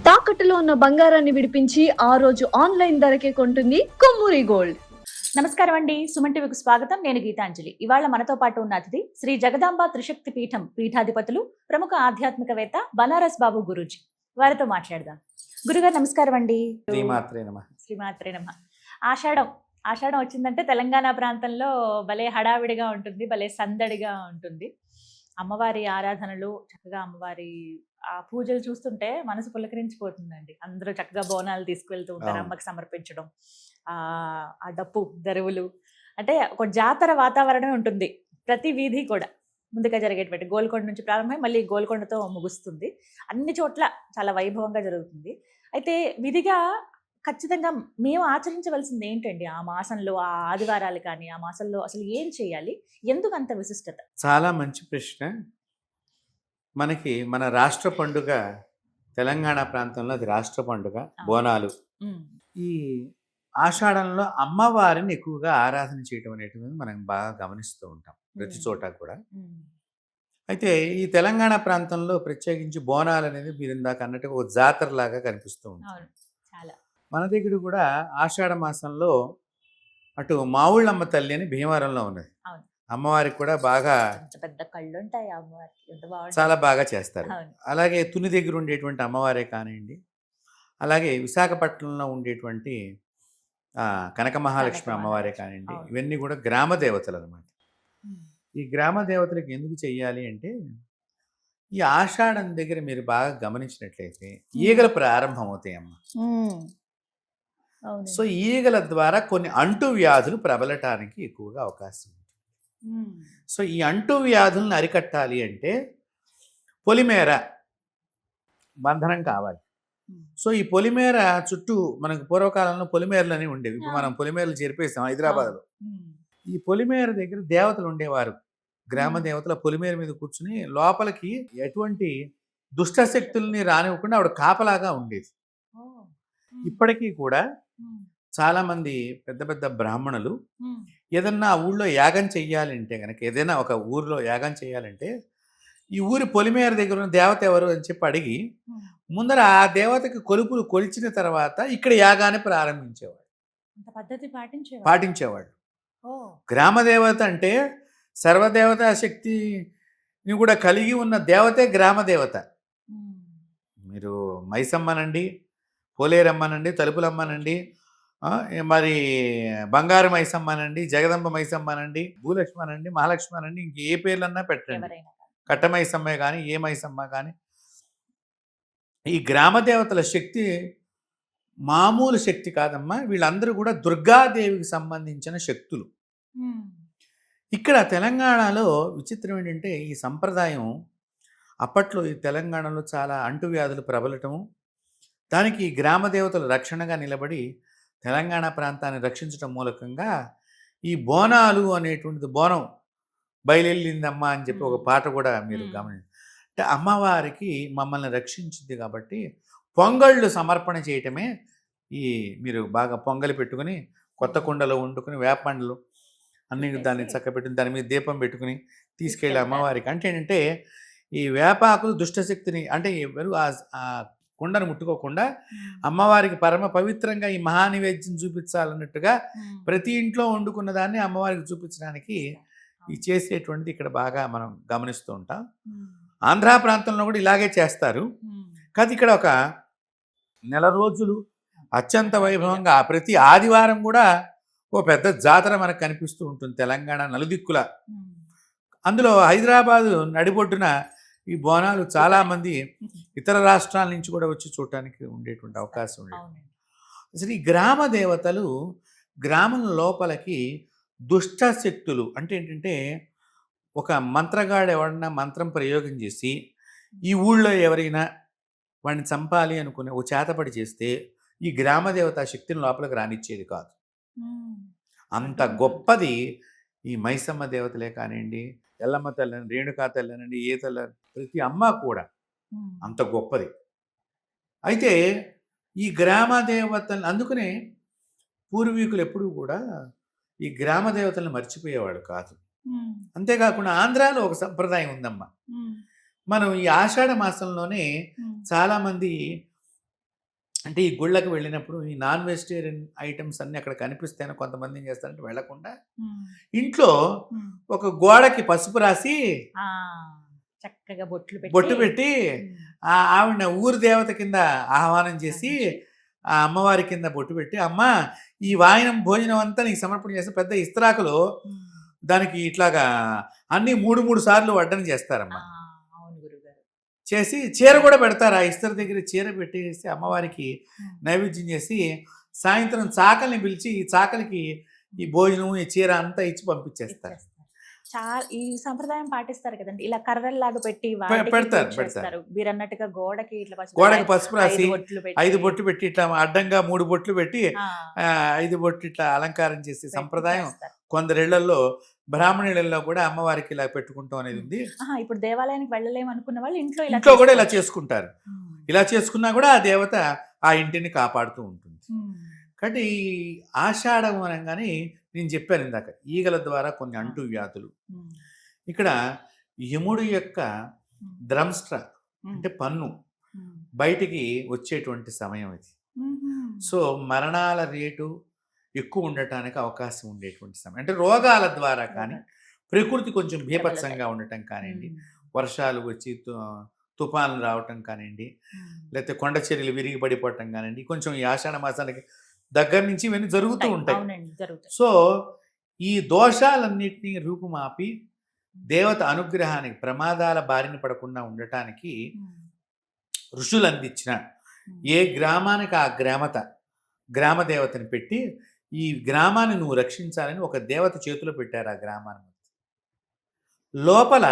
తాకట్టులో ఉన్న బంగారాన్ని విడిపించి ఆ రోజు ఆన్లైన్ ధరకే కొంటుంది కొమ్మూరి గోల్డ్. నమస్కారం అండి. సుమన్ టీవీకి స్వాగతం. నేను గీతాంజలి. ఇవాళ మనతో పాటు ఉన్న అతిథి శ్రీ జగదాంబ త్రిశక్తి పీఠం పీఠాధిపతులు, ప్రముఖ ఆధ్యాత్మికవేత్త బనారస్ బాబు గురూజీ. వారితో మాట్లాడదాం. గురుగారు నమస్కారం అండి. శ్రీమాత్రే నమః. శ్రీమాత్రే నమః. ఆషాఢం వచ్చిందంటే తెలంగాణ ప్రాంతంలో భలే హడావిడిగా ఉంటుంది, భలే సందడిగా ఉంటుంది. అమ్మవారి ఆరాధనలు, చక్కగా అమ్మవారి ఆ పూజలు చూస్తుంటే మనసు పులకరించిపోతుందండి. అందరూ చక్కగా బోనాలు తీసుకువెళ్తూ ఉంటారు అమ్మకి సమర్పించడం. ఆ డప్పు దరువులు అంటే ఒక జాతర వాతావరణమే ఉంటుంది. ప్రతి వీధి కూడా ముందుగా జరిగేటువంటి గోల్కొండ నుంచి ప్రారంభమై మళ్ళీ గోల్కొండతో ముగుస్తుంది. అన్ని చోట్ల చాలా వైభవంగా జరుగుతుంది. అయితే విధిగా ఖచ్చితంగా మేము ఆచరించవలసింది ఏంటండి? ఆ మాసంలో ఆ ఆదివారాలు కానీ ఆ మాసంలో అసలు ఏం చేయాలి? ఎందుకు అంత విశిష్టత? చాలా మంచి ప్రశ్న. మనకి మన రాష్ట్ర పండుగ తెలంగాణ ప్రాంతంలో అది రాష్ట్ర పండుగ బోనాలు. ఈ ఆషాఢంలో అమ్మవారిని ఎక్కువగా ఆరాధన చేయటం అనేటువంటిది మనం బాగా గమనిస్తూ ఉంటాం ప్రతి చోట కూడా. అయితే ఈ తెలంగాణ ప్రాంతంలో ప్రత్యేకించి బోనాలు అనేది మీరు ఇందాక అన్నట్టుగా ఒక జాతరలాగా కనిపిస్తూ ఉంటుంది. మన దగ్గర కూడా ఆషాఢ మాసంలో అటు మావుళ్ళమ్మ తల్లి అని భీమవరంలో ఉన్నది. అమ్మవారికి కూడా బాగా పెద్ద కళ్ళు ఉంటాయి అమ్మవారికి, చాలా బాగా చేస్తారు. అలాగే తుని దగ్గర ఉండేటువంటి అమ్మవారే కానివ్వండి, అలాగే విశాఖపట్నంలో ఉండేటువంటి కనక మహాలక్ష్మి అమ్మవారే కానివ్వండి, ఇవన్నీ కూడా గ్రామ దేవతలు అనమాట. ఈ గ్రామ దేవతలకు ఎందుకు చెయ్యాలి అంటే, ఈ ఆషాఢం దగ్గర మీరు బాగా గమనించినట్లయితే ఈగలు ప్రారంభం అవుతాయి అమ్మ. సో ఈగల ద్వారా కొన్ని అంటు వ్యాధులు ప్రబలటానికి ఎక్కువగా అవకాశం ఉంది. సో ఈ అంటు వ్యాధులను అరికట్టాలి అంటే పొలిమేర బంధనం కావాలి. సో ఈ పొలిమేర చుట్టూ మనకు పూర్వకాలంలో పొలిమేరలు అనేవి ఉండేవి. ఇప్పుడు మనం పొలిమేరలు చేరిపేసాం హైదరాబాద్లో. ఈ పొలిమేర దగ్గర దేవతలు ఉండేవారు. గ్రామ దేవతల పొలిమేర మీద కూర్చుని లోపలికి ఎటువంటి దుష్టశక్తుల్ని రానివ్వకుండా ఆవిడ కాపలాగా ఉండేది. ఇప్పటికీ కూడా చాలా మంది పెద్ద పెద్ద బ్రాహ్మణులు ఏదన్నా ఊళ్ళో యాగం చెయ్యాలంటే కనుక, ఏదైనా ఒక ఊరిలో యాగం చేయాలంటే ఈ ఊరి పొలిమేర దగ్గర ఉన్న దేవత ఎవరు అని చెప్పి అడిగి ముందర ఆ దేవతకి కొలుపులు కొలిచిన తర్వాత ఇక్కడ యాగాన్ని ప్రారంభించేవాడు, పాటించేవాడు. గ్రామ దేవత అంటే సర్వదేవతా శక్తిని కూడా కలిగి ఉన్న దేవతే గ్రామ దేవత. మీరు మైసమ్మనండి, పోలేరమ్మనండి, తలుపులమ్మనండి, మరి బంగారు మైసమ్మనండి, జగదంబ మైసమ్మనండి, భూలక్ష్మనండి, మహాలక్ష్మనండి, ఇంక ఏ పేర్లన్నా పెట్టండి, కట్ట మైసమ్మే కానీ ఏ మైసమ్మ కానీ, ఈ గ్రామ దేవతల శక్తి మామూలు శక్తి కాదమ్మా. వీళ్ళందరూ కూడా దుర్గాదేవికి సంబంధించిన శక్తులు. ఇక్కడ తెలంగాణలో విచిత్రం ఏంటంటే, ఈ సంప్రదాయం అప్పట్లో ఈ తెలంగాణలో చాలా అంటువ్యాధులు ప్రబలటము, దానికి గ్రామ దేవతలు రక్షణగా నిలబడి తెలంగాణ ప్రాంతాన్ని రక్షించడం మూలకంగా ఈ బోనాలు అనేటువంటిది, బోనం బయలుదేరిందమ్మా అని చెప్పి ఒక పాట కూడా మీరు అంటే అమ్మవారికి మమ్మల్ని రక్షించింది కాబట్టి పొంగళ్ళు సమర్పణ చేయటమే ఈ మీరు బాగా పొంగలి పెట్టుకుని కొత్త కుండలో వండుకుని వేపండ్లు అన్ని దాన్ని చక్కబెట్టుకుని దాని మీద దీపం పెట్టుకుని తీసుకెళ్ళి అమ్మవారికి. అంటే ఏంటంటే ఈ వేపాకులు దుష్టశక్తిని, అంటే ఎవరు ఆ కుండను ముట్టుకోకుండా అమ్మవారికి పరమ పవిత్రంగా ఈ మహానివేద్యం చూపించాలన్నట్టుగా ప్రతి ఇంట్లో వండుకున్న దాన్ని అమ్మవారికి చూపించడానికి ఈ చేసేటువంటిది ఇక్కడ బాగా మనం గమనిస్తూ ఉంటాం. ఆంధ్ర ప్రాంతంలో కూడా ఇలాగే చేస్తారు. కానీ ఇక్కడ ఒక నెల రోజులు అత్యంత వైభవంగా ప్రతి ఆదివారం కూడా ఓ పెద్ద జాతర మనకు కనిపిస్తూ ఉంటుంది తెలంగాణ నలుదిక్కుల. అందులో హైదరాబాదు నడిబొడ్డున ఈ బోనాలు చాలామంది ఇతర రాష్ట్రాల నుంచి కూడా వచ్చి చూడటానికి ఉండేటువంటి అవకాశం ఉండేది. అసలు ఈ గ్రామ దేవతలు గ్రామం లోపలికి దుష్ట శక్తులు అంటే ఏంటంటే, ఒక మంత్రగాడు ఎవరన్నా మంత్రం ప్రయోగం చేసి ఈ ఊళ్ళో ఎవరైనా వాడిని చంపాలి అనుకునే ఓ చేతపడి చేస్తే ఈ గ్రామ దేవత శక్తిని లోపలికి రానిచ్చేది కాదు. అంత గొప్పది ఈ మైసమ్మ దేవతలే కానివ్వండి, ఎల్లమ్మ తల్లని, రేణుకా తల్లినండి, ఏ తల్లి, ప్రతి అమ్మ కూడా అంత గొప్పది. అయితే ఈ గ్రామ దేవతలు, అందుకనే పూర్వీకులు ఎప్పుడూ కూడా ఈ గ్రామ దేవతలను మర్చిపోయేవాడు కాదు. అంతేకాకుండా ఆంధ్రాలో ఒక సంప్రదాయం ఉందమ్మా. మనం ఈ ఆషాఢ మాసంలోనే చాలామంది అంటే ఈ గుళ్ళకి వెళ్ళినప్పుడు ఈ నాన్ వెజిటేరియన్ ఐటమ్స్ అన్నీ అక్కడ కనిపిస్తాయని కొంతమంది ఏం చేస్తారంటే వెళ్ళకుండా ఇంట్లో ఒక గోడకి పసుపు రాసి ఆ, చక్కగా బొట్టు పెట్టి ఆవిడ ఊరి దేవత కింద ఆహ్వానం చేసి ఆ అమ్మవారి కింద బొట్టు పెట్టి, అమ్మ ఈ వాయనం భోజనం అంతా నీకు సమర్పణ చేస్తే పెద్ద ఇస్త్రాకులు దానికి ఇట్లాగా అన్ని 3 సార్లు వడ్డన చేస్తారమ్మా. అవును గురుగారు. చేసి చీర కూడా పెడతారు. ఆ ఇస్తర దగ్గర చీర పెట్టేసి అమ్మవారికి నైవేద్యం చేసి సాయంత్రం చాకల్ని పిలిచి ఈ చాకలికి ఈ భోజనం ఈ చీర అంతా ఇచ్చి పంపించేస్తారు. చాలా ఈ సంప్రదాయం పాటిస్తారు కదండి, ఇలా కర్రల్లాగా పెట్టి పెడతారు. మీరు అన్నట్టుగా గోడకి ఇట్లా గోడకి పసుపు రాసి 5 బొట్లు పెట్టి ఇట్లా అడ్డంగా 3 బొట్లు పెట్టి 5 బొట్లు ఇట్లా అలంకారం చేసే సంప్రదాయం కొందరిళ్లలో, బ్రాహ్మణులలో కూడా అమ్మవారికి ఇలా పెట్టుకుంటాం అనేది ఉంది. ఇప్పుడు దేవాలయానికి వెళ్ళలేము అనుకున్న వాళ్ళు ఇంట్లో కూడా ఇలా చేసుకుంటారు. ఇలా చేసుకున్నా కూడా ఆ దేవత ఆ ఇంటిని కాపాడుతూ ఉంటుంది. కాబట్టి ఆషాఢం అనగానే నేను చెప్పాను ఇందాక, ఈగల ద్వారా కొన్ని అంటు వ్యాధులు. ఇక్కడ యముడు యొక్క ద్రంష్ట్ర అంటే పన్ను బయటికి వచ్చేటువంటి సమయం ఇది. సో మరణాల రేటు ఎక్కువ ఉండటానికి అవకాశం ఉండేటువంటి సమయం. అంటే రోగాల ద్వారా కానీ, ప్రకృతి కొంచెం బీభత్సంగా ఉండటం కానివ్వండి, వర్షాలు వచ్చి తుఫాన్లు రావటం కానివ్వండి, లేకపోతే కొండ చర్యలు విరిగి పడిపోవటం కానివ్వండి, కొంచెం ఈ ఆషాఢ మాసానికి దగ్గర నుంచి ఇవన్నీ జరుగుతూ ఉంటాయి. సో ఈ దోషాలన్నింటినీ రూపుమాపి దేవత అనుగ్రహానికి, ప్రమాదాల బారిన పడకుండా ఉండటానికి ఋషులు అందించిన ఏ గ్రామానికి ఆ గ్రామ దేవతని పెట్టి ఈ గ్రామాన్ని నువ్వు రక్షించాలని ఒక దేవత చేతిలో పెట్టారు. ఆ గ్రామాన్ని లోపల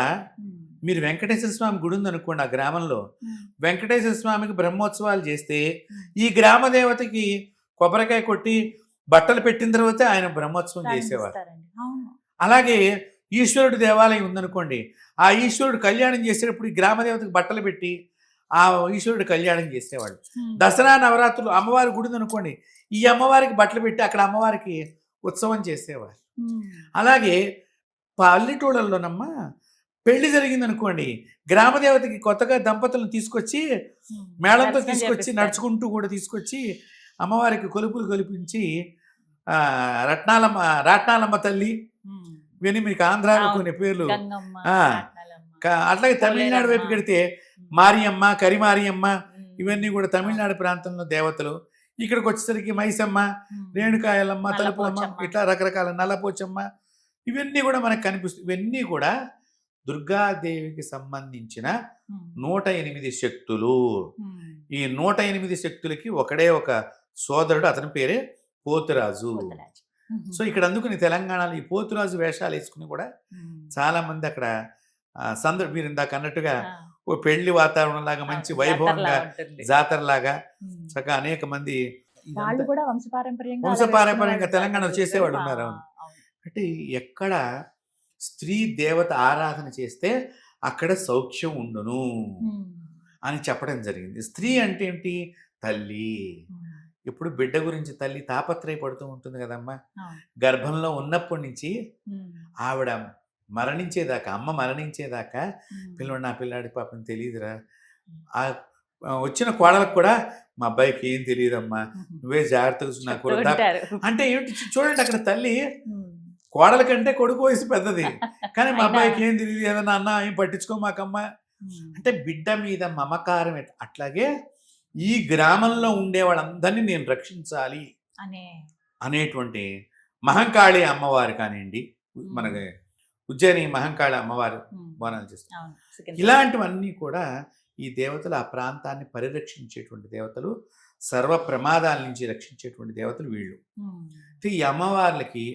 మీరు వెంకటేశ్వర స్వామి గుడి ఉందనుకోండి, ఆ గ్రామంలో వెంకటేశ్వర స్వామికి బ్రహ్మోత్సవాలు చేస్తే ఈ గ్రామ దేవతకి కొబ్బరికాయ కొట్టి బట్టలు పెట్టిన తర్వాత ఆయన బ్రహ్మోత్సవం చేసేవారు. అలాగే ఈశ్వరుడు దేవాలయం ఉందనుకోండి, ఆ ఈశ్వరుడు కళ్యాణం చేసేటప్పుడు ఈ గ్రామ దేవతకి బట్టలు పెట్టి ఆ ఈశ్వరుడు కళ్యాణం చేసేవాడు. దసరా నవరాత్రులు అమ్మవారి గుడి ఉందనుకోండి, ఈ అమ్మవారికి బట్టలు పెట్టి అక్కడ అమ్మవారికి ఉత్సవం చేసేవారు. అలాగే పల్లెటూళ్ళల్లోనమ్మా పెళ్లి జరిగిందనుకోండి, గ్రామదేవతకి కొత్తగా దంపతులను తీసుకొచ్చి మేళంతో తీసుకొచ్చి నడుచుకుంటూ కూడా తీసుకొచ్చి అమ్మవారికి కొలుపులు కొలిపించి రాట్నాలమ్మ తల్లి, ఇవన్నీ మీకు ఆంధ్రాలో కొన్ని పేర్లు. అట్లాగే తమిళనాడు వైపు కడితే మారియమ్మ, కరిమారియమ్మ, ఇవన్నీ కూడా తమిళనాడు ప్రాంతంలో దేవతలు. ఇక్కడికి వచ్చేసరికి మైసమ్మ, రేణుకాయలమ్మ, తలుపులమ్మ, ఇట్లా రకరకాల నల్లపోచమ్మ, ఇవన్నీ కూడా మనకు కనిపిస్తుంది. ఇవన్నీ కూడా దుర్గాదేవికి సంబంధించిన 108 శక్తులు. ఈ 108 శక్తులకి ఒకడే ఒక సోదరుడు, అతని పేరే పోతురాజు. సో ఇక్కడ అందుకుని తెలంగాణలో ఈ పోతురాజు వేషాలు వేసుకుని కూడా చాలా మంది అక్కడ మీరు ఇందాక అన్నట్టుగా ఓ పెళ్లి వాతావరణం లాగా మంచి వైభవంగా జాతరలాగా చక్కగా అనేక మంది వంశపారంపర్యంగా తెలంగాణలో చేసేవాళ్ళు ఉన్నారు. అంటే ఎక్కడ స్త్రీ దేవత ఆరాధన చేస్తే అక్కడ సౌఖ్యం ఉండును అని చెప్పడం జరిగింది. స్త్రీ అంటే ఏంటి? తల్లి. ఇప్పుడు బిడ్డ గురించి తల్లి తాపత్రయపడుతూ ఉంటుంది కదమ్మా. గర్భంలో ఉన్నప్పటి నుంచి ఆవిడ మరణించేదాకా, అమ్మ మరణించేదాకా నా పిల్లాడి పాపం తెలియదురా. ఆ వచ్చిన కోడలకు కూడా మా అబ్బాయికి ఏం తెలియదమ్మా, నువ్వే జాగ్రత్తగా నాకు అంటే ఏంటి చూడండి, అక్కడ తల్లి కోడల కంటే కొడుకు వయసు పెద్దది, కానీ మా అబ్బాయికి ఏం తెలియదు, ఏదన్నా అన్న ఏం పట్టించుకోమాకమ్మ అంటే బిడ్డ మీద మమకారం. అట్లాగే ఈ గ్రామంలో ఉండే వాళ్ళందరినీ నేను రక్షించాలి అనేటువంటి మహంకాళి అమ్మవారు కానివ్వండి, మనకి ఉజ్జయిని మహంకాళి అమ్మవారు బోనాలు చేస్తారు. ఇలాంటివన్నీ కూడా ఈ దేవతలు ఆ ప్రాంతాన్ని పరిరక్షించేటువంటి దేవతలు, సర్వ ప్రమాదాల నుంచి రక్షించేటువంటి దేవతలు వీళ్ళు. ఈ అమ్మవార్లకి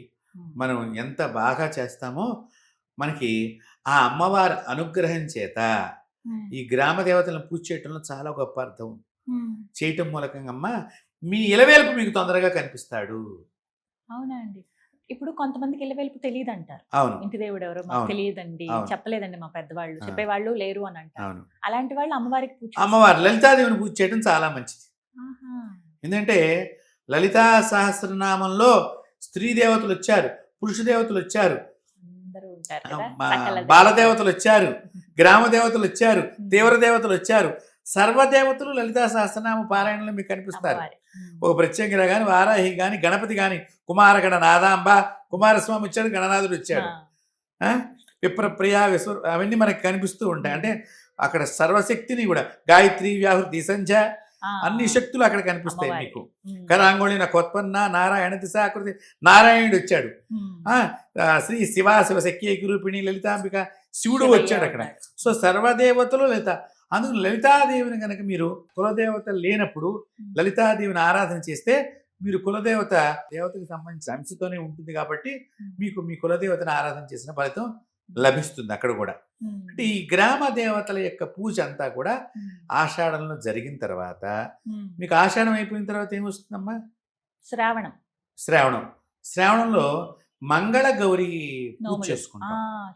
మనం ఎంత బాగా చేస్తామో మనకి ఆ అమ్మవారి అనుగ్రహం చేత ఈ గ్రామ దేవతలను పూజ చేయటంలో చాలా గొప్ప అర్థం చేయటం మూలకంగా అమ్మ మీ ఇలవేల్పు మీకు తొందరగా కనిపిస్తాడు. అవునా అండి? ఇప్పుడు కొంతమందికి ఇలవేల్పు తెలియదు అంటారు. అవును, ఇంటి దేవుడు ఎవరో మాకు తెలియదండి, చెప్పలేదండి మా పెద్దవాళ్ళు, చెప్పేవాళ్ళు లేరు అని అంటారు. అలాంటి వాళ్ళు అమ్మవారి లలితాదేవిని పూజ చేయడం చాలా మంచిది. ఎందుకంటే లలితా సహస్రనామంలో స్త్రీ దేవతలు వచ్చారు, పురుష దేవతలు వచ్చారు, బాలదేవతలు వచ్చారు, గ్రామ దేవతలు వచ్చారు, తీవ్ర దేవతలు వచ్చారు, సర్వదేవతలు లలితా సహస్రనామ పారాయణలో మీకు కనిపిస్తారు. అమ్మవారి. ఒక ప్రత్యేకర కానీ, వారాహి కానీ, గణపతి కానీ, కుమారగణ నాదాంబ, కుమారస్వామి వచ్చాడు, గణనాథుడు వచ్చాడు, విప్రప్రియ, విశ్వ, అవన్నీ మనకి కనిపిస్తూ ఉంటాయి. అంటే అక్కడ సర్వశక్తిని కూడా గాయత్రి, వ్యాహృతి, సంధ్య, అన్ని శక్తులు అక్కడ కనిపిస్తాయి మీకు. కరాంగోళి కొత్పన్న నారాయణ దిశాకృతి, నారాయణుడు వచ్చాడు, శ్రీ శివ శివశక్తి రూపిణి లలితాంబిక, శివుడు వచ్చాడు అక్కడ. సో సర్వదేవతలు లలిత. అందుకు లలితాదేవిని కనుక మీరు కులదేవత లేనప్పుడు లలితాదేవిని ఆరాధన చేస్తే మీరు దేవతకి సంబంధించిన అంశతోనే ఉంటుంది కాబట్టి మీకు మీ కులదేవతను ఆరాధన చేసిన ఫలితం లభిస్తుంది అక్కడ కూడా. అంటే ఈ గ్రామ దేవతల యొక్క పూజ అంతా కూడా ఆషాఢంలో జరిగిన తర్వాత మీకు ఆషాఢం అయిపోయిన తర్వాత ఏమొస్తుందమ్మా? శ్రావణంలో మంగళ గౌరీ పూజ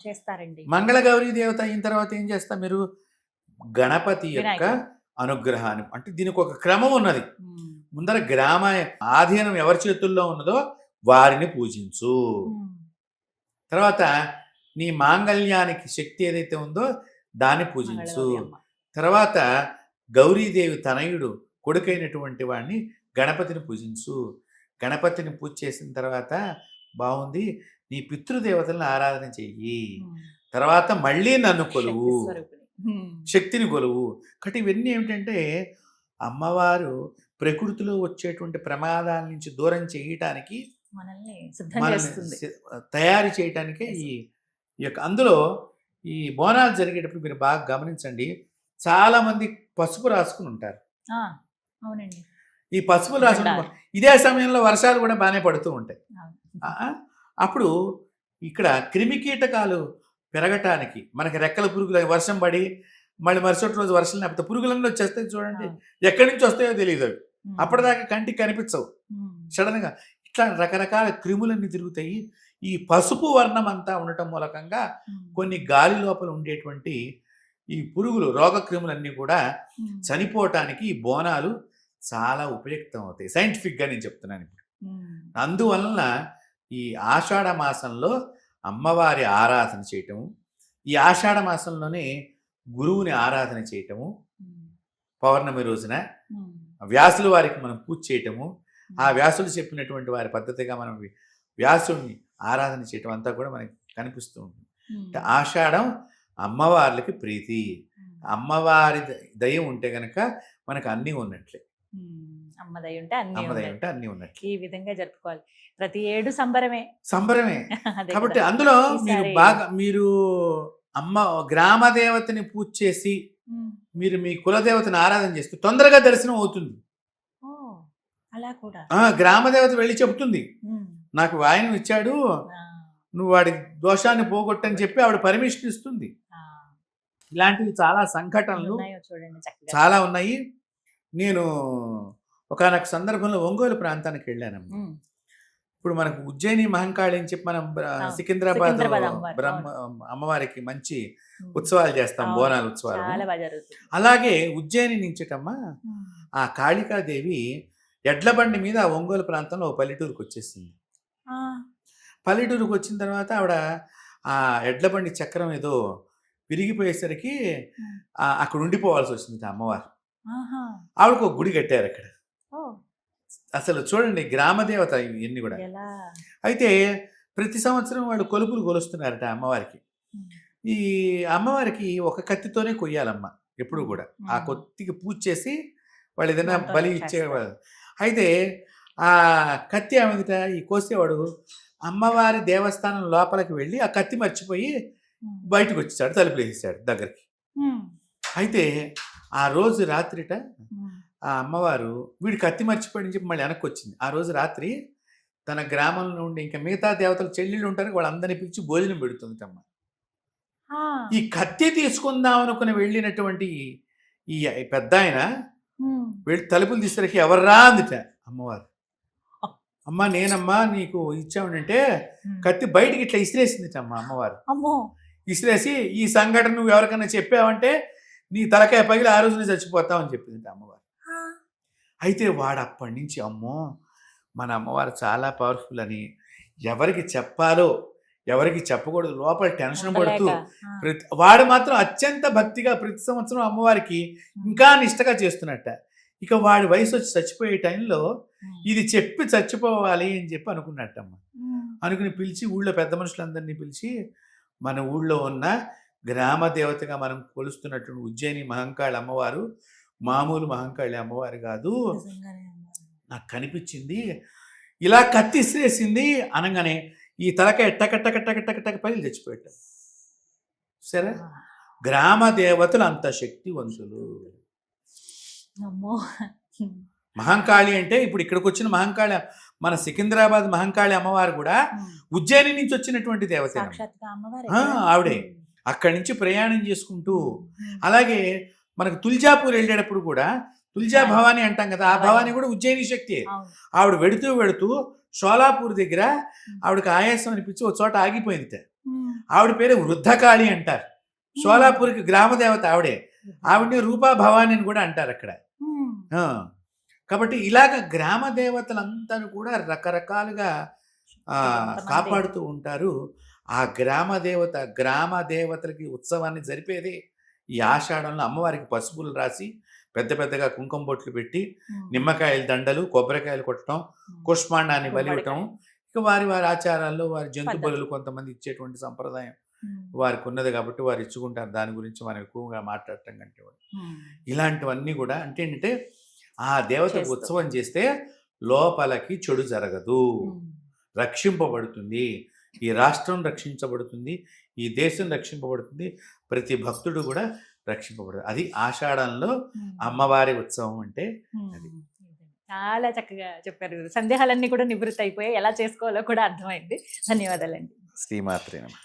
చేస్తారండి. మంగళ గౌరీ దేవత అయిన తర్వాత ఏం చేస్తా మీరు? గణపతి యొక్క అనుగ్రహాన్ని, అంటే దీనికి ఒక క్రమం ఉన్నది. ముందర గ్రామ ఆధీనం ఎవరి చేతుల్లో ఉన్నదో వారిని పూజించు. తర్వాత నీ మాంగళ్యానికి శక్తి ఏదైతే ఉందో దాన్ని పూజించు. తర్వాత గౌరీదేవి తనయుడు కొడుకైనటువంటి వాడిని గణపతిని పూజించు. గణపతిని పూజ చేసిన తర్వాత బాగుంది, నీ పితృదేవతలను ఆరాధన చెయ్యి. తర్వాత మళ్ళీ నన్ను కొలువు, శక్తిని కొలువు. కాబట్టి ఇవన్నీ ఏమిటంటే అమ్మవారు ప్రకృతిలో వచ్చేటువంటి ప్రమాదాల నుంచి దూరం చేయటానికి, మనల్ని తయారు చేయటానికే ఈ యొక్క. అందులో ఈ బోనాలు జరిగేటప్పుడు మీరు బాగా గమనించండి, చాలా మంది పసుపు రాసుకుని ఉంటారు. ఈ పసుపు రాసుకుని ఇదే సమయంలో వర్షాలు కూడా బాగానే పడుతూ ఉంటాయి. అప్పుడు ఇక్కడ క్రిమికీటకాలు పెరగటానికి, మనకి రెక్కల పురుగులు వర్షం పడి మళ్ళీ మరుసటి రోజు వర్షం లేకపోతే పురుగులన్నీ వచ్చేస్తాయి చూడండి, ఎక్కడి నుంచి వస్తాయో తెలియదు అవి, అప్పటిదాకా కంటికి కనిపించవు, సడన్ గా ఇట్లా రకరకాల క్రిములన్నీ తిరుగుతాయి. ఈ పసుపు వర్ణం అంతా ఉండటం మూలకంగా కొన్ని గాలి లోపల ఉండేటువంటి ఈ పురుగులు, రోగ క్రిములన్నీ కూడా చనిపోవటానికి ఈ బోనాలు చాలా ఉపయుక్తం అవుతాయి. సైంటిఫిక్గా నేను చెప్తున్నాను ఇప్పుడు. అందువలన ఈ ఆషాఢ మాసంలో అమ్మవారి ఆరాధన చేయటము, ఈ ఆషాఢ మాసంలోనే గురువుని ఆరాధన చేయటము, పౌర్ణమి రోజున వ్యాసుల వారికి మనం పూజ చేయటము, ఆ వ్యాసులు చెప్పినటువంటి వారి పద్ధతిగా మనం వ్యాసుడిని ఆరాధన చేయటం అంతా కూడా మనకి కనిపిస్తూ ఉంటుంది. అంటే ఆషాఢం అమ్మవార్లకి ప్రీతి, అమ్మవారి దయ ఉంటే గనక మనకు అన్నీ ఉన్నట్లే. అమ్మదయ ఉంటే అన్నీ ఉన్నట్లే. ఈ విధంగా జరుపుకోవాలి. ప్రతి ఏడు సంబరమే. కాబట్టి అందులో మీరు అమ్మ గ్రామ దేవతని పూజ చేసి మీరు మీ కులదేవతని ఆరాధన చేస్తే తొందరగా దర్శనం అవుతుంది. అలా కూడా గ్రామ దేవత వెళ్ళి చెబుతుంది, నాకు వాయనం ఇచ్చాడు, నువ్వు వాడి దోషాన్ని పోగొట్టని చెప్పి ఆవిడ పర్మిషన్ ఇస్తుంది. ఇలాంటివి చాలా సంఘటనలు చాలా ఉన్నాయి. నేను ఒకనొక సందర్భంలో ఒంగోలు ప్రాంతానికి వెళ్ళానమ్మా. ఇప్పుడు మనకు ఉజ్జయిని మహంకాళి అని చెప్పి మనం సికింద్రాబాద్ అమ్మవారికి మంచి ఉత్సవాలు చేస్తాం, బోనాల ఉత్సవాలు. అలాగే ఉజ్జయిని నుంచేటమ్మా ఆ కాళికాదేవి ఎడ్ల బండి మీద ఆ ఒంగోలు ప్రాంతంలో ఒక పల్లెటూరుకు వచ్చేసింది. పల్లెటూరుకు వచ్చిన తర్వాత ఆవిడ ఆ ఎడ్ల బండి చక్రం ఏదో విరిగిపోయేసరికి అక్కడ ఉండిపోవాల్సి వచ్చింది అమ్మవారు. ఆవిడకు ఒక గుడి కట్టారు అక్కడ. అసలు చూడండి గ్రామదేవత ఇవన్నీ కూడా. అయితే ప్రతి సంవత్సరం వాళ్ళు కొలుపులు కొలుస్తున్నారట అమ్మవారికి. ఈ అమ్మవారికి ఒక కత్తితోనే కొయ్యాలమ్మ ఎప్పుడు కూడా. ఆ కొత్తికి పూజ చేసి వాళ్ళు ఏదైనా బలి ఇచ్చేవాళ్ళు. అయితే ఆ కత్తి ఏమిట ఈ కోసేవాడు అమ్మవారి దేవస్థానం లోపలికి వెళ్ళి ఆ కత్తి మర్చిపోయి బయటకు వచ్చేసాడు, తలుపులు వేసేసాడు దగ్గరికి. అయితే ఆ రోజు రాత్రిట ఆ అమ్మవారు వీడి కత్తి మర్చిపోయి చెప్పి మళ్ళీ వెనక్కి వచ్చింది. ఆ రోజు రాత్రి తన గ్రామంలో ఉండి ఇంకా మిగతా దేవతలు చెల్లెళ్ళు ఉంటారు, వాళ్ళందరినీ పిలిచి భోజనం పెడుతుంది అమ్మ. ఈ కత్తి తీసుకుందాం అనుకుని వెళ్ళినటువంటి ఈ పెద్ద ఆయన వెళ్ళి తలుపులు తీసేసరికి ఎవర్రా అందుట అమ్మవారు. అమ్మ నేనమ్మా నీకు ఇచ్చామంటే కత్తి బయటికి ఇట్లా ఇసిరేసింది అమ్మ అమ్మవారు. ఇసిరేసి ఈ సంఘటన నువ్వు ఎవరికైనా చెప్పావంటే నీ తలకాయ పగిలి ఆ రోజునే చచ్చిపోతావని చెప్పింది అమ్మవారు. అయితే వాడు అప్పటి నుంచి అమ్మో మన అమ్మవారు చాలా పవర్ఫుల్ అని ఎవరికి చెప్పాలో ఎవరికి చెప్పకూడదు, లోపల టెన్షన్ ఉండలేక. పడుతూ వాడు మాత్రం అత్యంత భక్తిగా ప్రతి సంవత్సరం అమ్మవారికి ఇంకా నిష్టగా చేస్తున్నట్ట. ఇక వాడి వయసు వచ్చి చచ్చిపోయే టైంలో ఇది చెప్పి చచ్చిపోవాలి అని చెప్పి అనుకున్నట్టమ్మ. అనుకుని పిలిచి ఊళ్ళో పెద్ద మనుషులందరినీ పిలిచి మన ఊళ్ళో ఉన్న గ్రామ దేవతగా మనం కొలుస్తున్నటువంటి ఉజ్జయిని మహంకాళి అమ్మవారు మామూలు మహంకాళి అమ్మవారు కాదు, నాకు కనిపించింది, ఇలా కత్తిసిరేసింది అనగానే ఈ తలకాయ టక టక టక టక టక పగిలి చచ్చిపోయాడు. సరే, గ్రామ దేవతలు అంత శక్తివంతులు. అమ్మో. మహంకాళి అంటే ఇప్పుడు ఇక్కడికి వచ్చిన మహంకాళి, మన సికింద్రాబాద్ మహంకాళి అమ్మవారు కూడా ఉజ్జయిని నుంచి వచ్చినటువంటి దేవత. సాక్షాత్గా అమ్మవారే ఆవిడే అక్కడి నుంచి ప్రయాణం చేసుకుంటూ, అలాగే మనకు తుల్జాపూర్ వెళ్ళేటప్పుడు కూడా తుల్జా భవాని అంటాం కదా, ఆ భవాని కూడా ఉజ్జయిని శక్తి. ఆవిడ వెడుతూ షోలాపూర్ దగ్గర ఆవిడకి ఆయాసం అనిపించి ఒక చోట ఆగిపోయింది. ఆవిడ పేరు వృద్ధకాళి అంటారు. షోలాపూర్కి గ్రామ దేవత ఆవిడే. ఆవిడని రూపా భవాని అని కూడా అంటారు అక్కడ. కాబట్టి ఇలాగ గ్రామ దేవతలంతా కూడా రకరకాలుగా కాపాడుతూ ఉంటారు. ఆ గ్రామ దేవతలకి ఉత్సవాన్ని జరిపేది ఈ ఆషాఢంలో. అమ్మవారికి పసుపులు రాసి పెద్ద పెద్దగా కుంకుమ బొట్లు పెట్టి నిమ్మకాయల దండలు, కొబ్బరికాయలు కొట్టడం, కుష్మాండాన్ని బలి ఇవ్వటం, ఇక వారి ఆచారాల్లో వారి జంతు బలులు కొంతమంది ఇచ్చేటువంటి సంప్రదాయం వారికి ఉన్నది కాబట్టి వారు ఇచ్చుకుంటారు. దాని గురించి మనం ఎక్కువగా మాట్లాడటం కంటే ఇలాంటివన్నీ కూడా అంటే ఏంటంటే ఆ దేవతకు ఉత్సవం చేస్తే లోపలికి చెడు జరగదు, రక్షింపబడుతుంది, ఈ రాష్ట్రం రక్షించబడుతుంది, ఈ దేశం రక్షింపబడుతుంది, ప్రతి భక్తుడు కూడా రక్షింపబడుతుంది. అది ఆషాఢంలో అమ్మవారి ఉత్సవం అంటే అది. చాలా చక్కగా చెప్పారు. సందేహాలన్నీ కూడా నివృత్తి అయిపోయాయి, ఎలా చేసుకోవాలో కూడా అర్థమైంది. ధన్యవాదాలండి. శ్రీమాత్రే నమః.